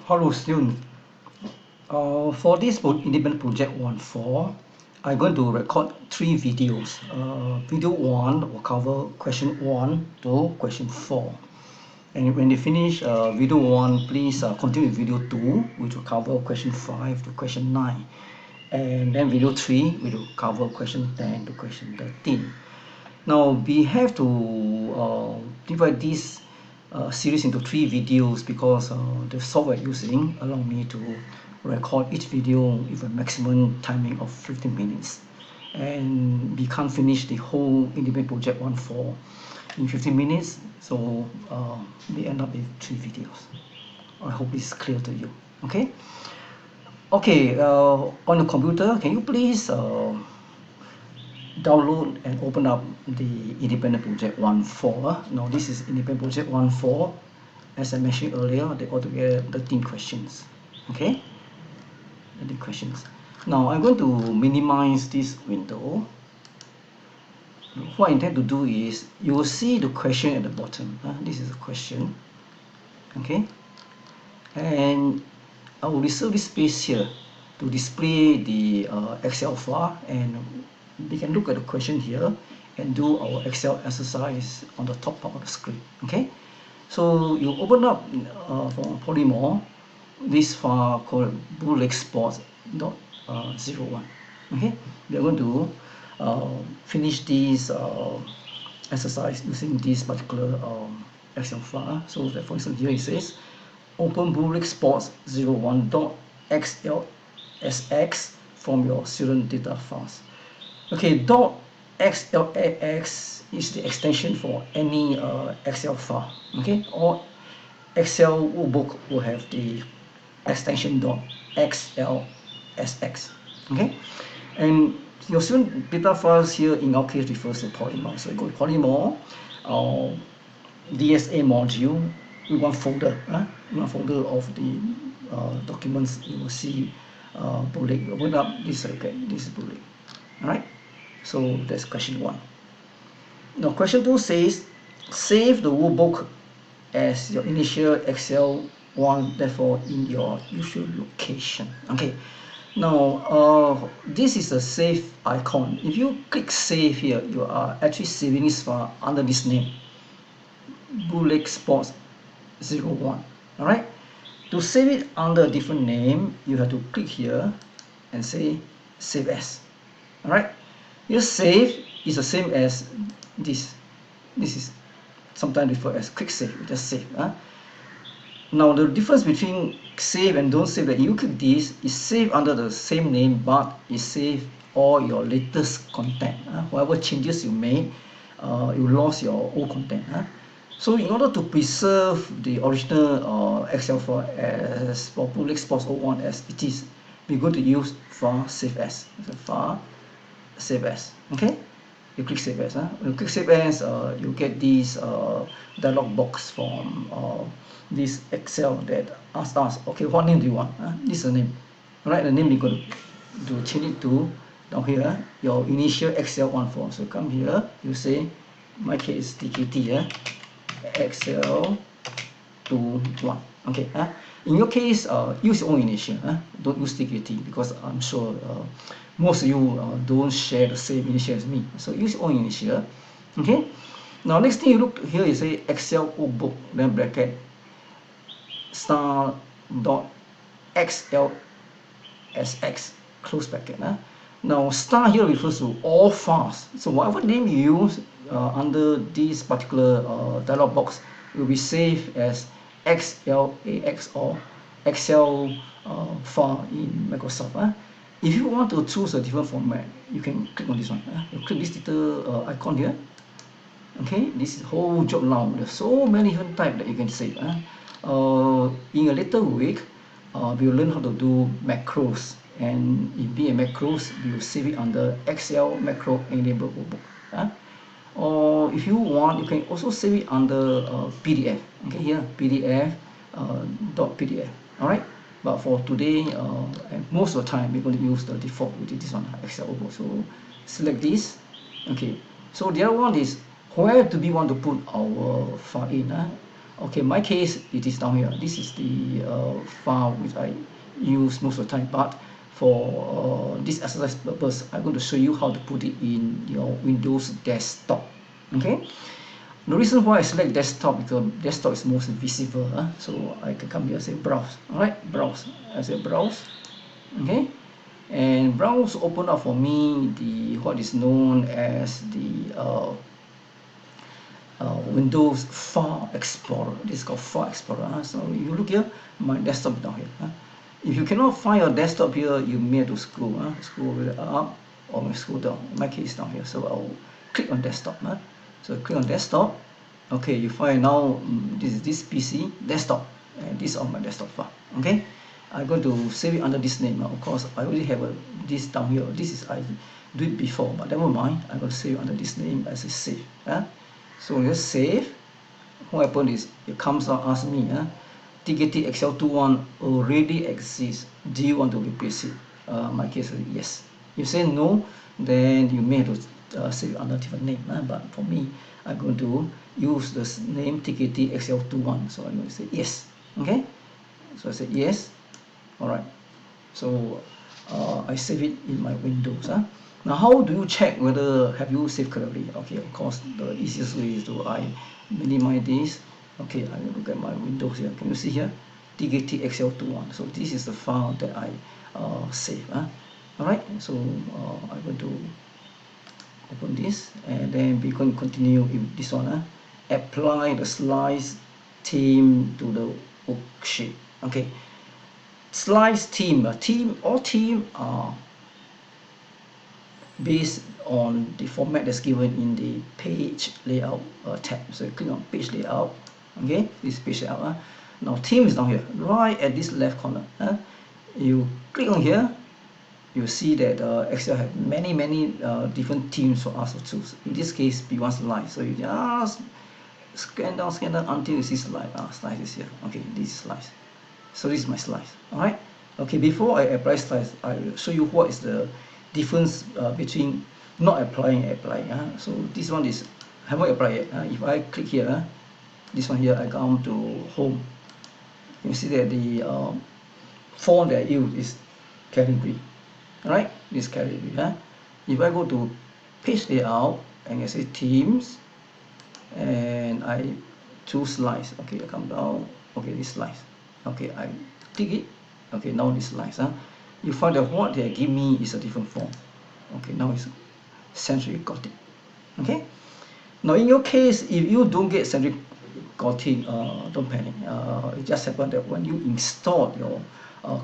Hello students. For this Independent Project 1.4, I'm going to record 3 videos. Video 1 will cover question 1 to question 4. And when you finish video 1, please continue with video 2, which will cover question 5 to question 9. And then video 3 will cover question 10 to question 13. Now we have to divide this series into 3 videos because the software using allow me to record each video with a maximum timing of 15 minutes, and we can't finish the whole Independent Project 1.4 in 15 minutes, so we end up with 3 videos. I hope it's clear to you. Okay, on the computer, can you please download and open up the Independent Project 1.4. Now this is Independent Project 1.4. As I mentioned earlier, they altogether 13 questions. Okay, 13 questions. Now I'm going to minimize this window. What I intend to do is, you will see the question at the bottom. This is a question. Okay, and I will reserve this space here to display the Excel file, and we can look at the question here and do our Excel exercise on the top part of the screen. Okay, so you open up from Polymore this file called bootlegsports.01. Okay, we are going to finish this exercise using this particular Excel file. So that, for instance, here it says open bootlegsports01.xlsx from your student data files. Okay, .xlsx is the extension for any Excel file. Okay, or Excel workbook will have the extension .xlsx. Okay, and your student data files here in our case refers to Polymore. So you go to Polymore, DSA module, in one folder, of the documents. You will see bootleg. Open up this. Okay, this is bootleg. All right. So that's question 1. Now question 2 says, save the workbook as your initial Excel one, therefore in your usual location. Okay. Now this is a save icon. If you click save here, you are actually saving this file under this name, bootlegsports01. All right. To save it under a different name, you have to click here and say save as. All right. Your save is the same as this. This is sometimes referred as quick save. Just save. Now the difference between save and don't save, that you click this is save under the same name, but it save all your latest content. Whatever changes you made, you lost your old content. So in order to preserve the original Excel file as for bootlegsports01 as it is, we're going to use file save as. So file save as. Okay, you click save as. When you click save as, you get this dialog box from this Excel that asks us, okay, what name do you want? This is the name. All right, the name you're going to change it to down here, your initial Excel 1.4. So come here, you say, my case TKT, Excel 2.1. Okay. In your case, use your own initial. Don't use TKT, because I'm sure most of you don't share the same initial as me. So use your own initial. Okay. Now next thing you look here, you say Excel workbook, then bracket star.xlsx, close bracket. Now star here refers to all files. So whatever name you use under this particular dialog box will be saved as XLAX or Excel file in Microsoft. If you want to choose a different format, you can click on this one. You click this little icon here. Okay, this is whole job now. There's so many different types that you can save. In a later week, we will learn how to do macros, and in being macros, we will save it under Excel macro enabled workbook. Or if you want, you can also save it under PDF. Okay, here PDF .pdf. All right. But for today, and most of the time, we're going to use the default, which is this one, Excel workbook. So select this. Okay. So the other one is, where do we want to put our file in? Okay, my case, it is down here. This is the file which I use most of the time, but for this exercise purpose, I'm going to show you how to put it in your Windows desktop. Okay, the reason why I select desktop, because desktop is most visible, so I can come here and say browse. All right, browse. I say browse. Okay, and browse open up for me the what is known as the Windows File Explorer. This is called File Explorer. So you look here, my desktop is down here. If you cannot find your desktop here, you may have to scroll up or scroll down. In my case, down here. So I'll click on desktop. So click on desktop. Okay, you find now this is this PC desktop, and this is on my desktop file. Okay, I'm going to save it under this name. Of course, I already have this down here. This is I do it before, but never mind. I'm going to save it under this name as a save. So let's save. What happened is it comes out, ask me, TKT Excel 2.1 already exists. Do you want to replace it? My case is yes. If you say no, then you may have to save it under a different name. But for me, I'm going to use this name TKT Excel 2.1. So I'm going to say yes. Okay. So I say yes. All right. So I save it in my Windows. Now, how do you check whether have you saved correctly? Okay, of course, the easiest way is to I minimize this. Okay, I look at my Windows here. Can you see here? TKT Excel 2.1. So this is the file that I save. All right. So I'm going to open this, and then we're going to continue with this one. Apply the slice theme to the worksheet. Okay. Slice theme. All theme are based on the format that's given in the page layout tab. So you click on page layout. Okay, this page layout. Now theme is down here, right at this left corner. You click on here, you see that Excel have many different themes for us to choose. In this case, B1 slide. So you just scan down until you see slide. Slide is here. Okay, this is slides. So this is my slides. All right. Okay, before I apply slides, I will show you what is the difference between not applying and applying. So this one is haven't applied yet. If I click here, this one here, I come to home. You see that the font that I use is Calibri. Alright, this Calibri. If I go to page layout and I say themes, and I choose slides. Okay, I come down. Okay, this slides. Okay, I click it. Okay, now this slides. You find that what they give me is a different form. Okay, now it's century Gothic. Okay, now in your case, if you don't get century Gothic, don't panic. It just happened that when you install your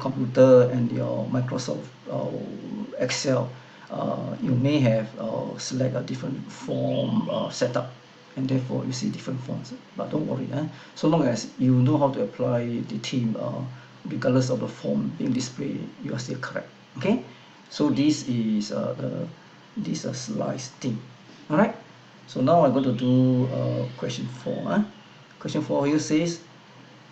computer and your Microsoft Excel, you may have select a different form setup, and therefore you see different fonts. But don't worry, so long as you know how to apply the theme, regardless of the form being displayed, you are still correct. Okay, so this is this slice theme. All right. So now I'm going to do question 4. Question 4 here says,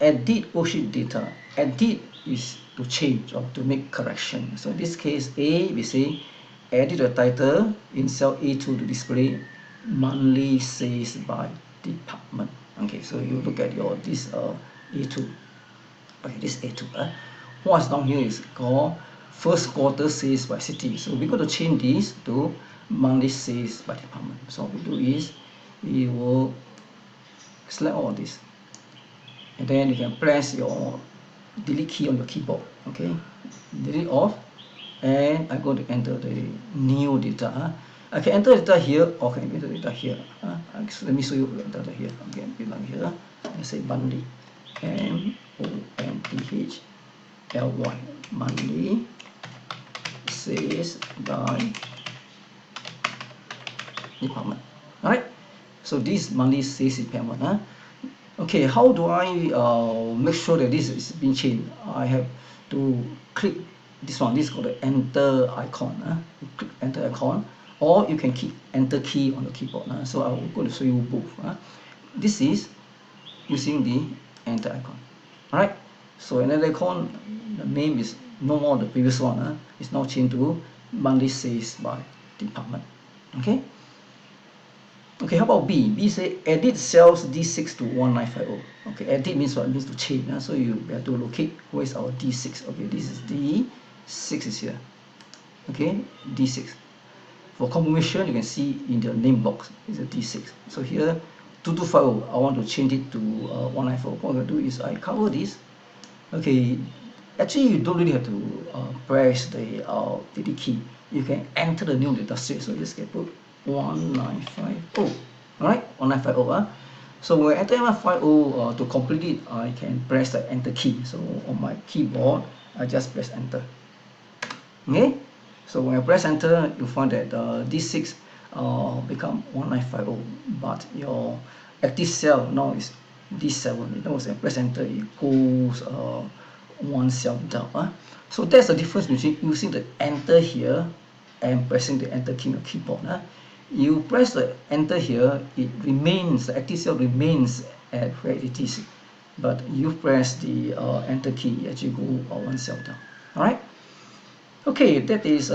edit worksheet data. Edit is to change or to make correction. So in this case, A, we say edit the title in cell A2 to display monthly sales by department. Okay, so you look at your this A2. Okay, this A2. What's down here is called first quarter sales by city. So we're going to change this to monthly sales by department. So what we do is we will select all of this, and then you can press your delete key on your keyboard. Okay, delete off, and I'm going to enter the new data. I can enter data here or can enter data here. Let me show you data here. Okay, belong here. I say monthly, monthly, monthly sales by department. All right. So this monthly sales department. Okay, how do I make sure that this is being changed? I have to click this one. This is called the enter icon. You click enter icon, or you can keep enter key on the keyboard. So I'm going to show you both. This is using the enter icon. All right. So another icon, the name is no more the previous one. It's now changed to monthly sales by department. Okay. Okay, how about B? B say edit cells D6 to 1950. Okay, edit means what? It means to change. So you have to locate where is our D6. Okay, this is D6 is here. Okay, D6. For confirmation, you can see in the name box is a D6. So here 2250, I want to change it to 194. What I'm going to do is I cover this. Okay, actually you don't really have to press the delete key. You can enter the new data set. So just get put 1950. Alright, 1950. So when I enter 1950 to complete it, I can press the enter key. So on my keyboard, I just press enter. Okay, so when I press enter, you find that D6 become 1950, but your active cell now is D7. In other words, I press enter, it goes one cell down. So that's the difference between using the enter here and pressing the enter key on your keyboard. You press the enter here, it remains, the active cell remains at where it is, but you press the enter key, it actually go one cell down. Alright. Okay, that is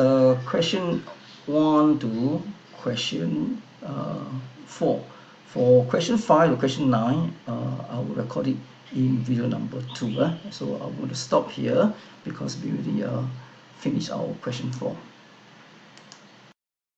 question 1 to question 4. For question 5 or question 9, I will record it in video number 2. So I'm going to stop here because we already finished our question 4.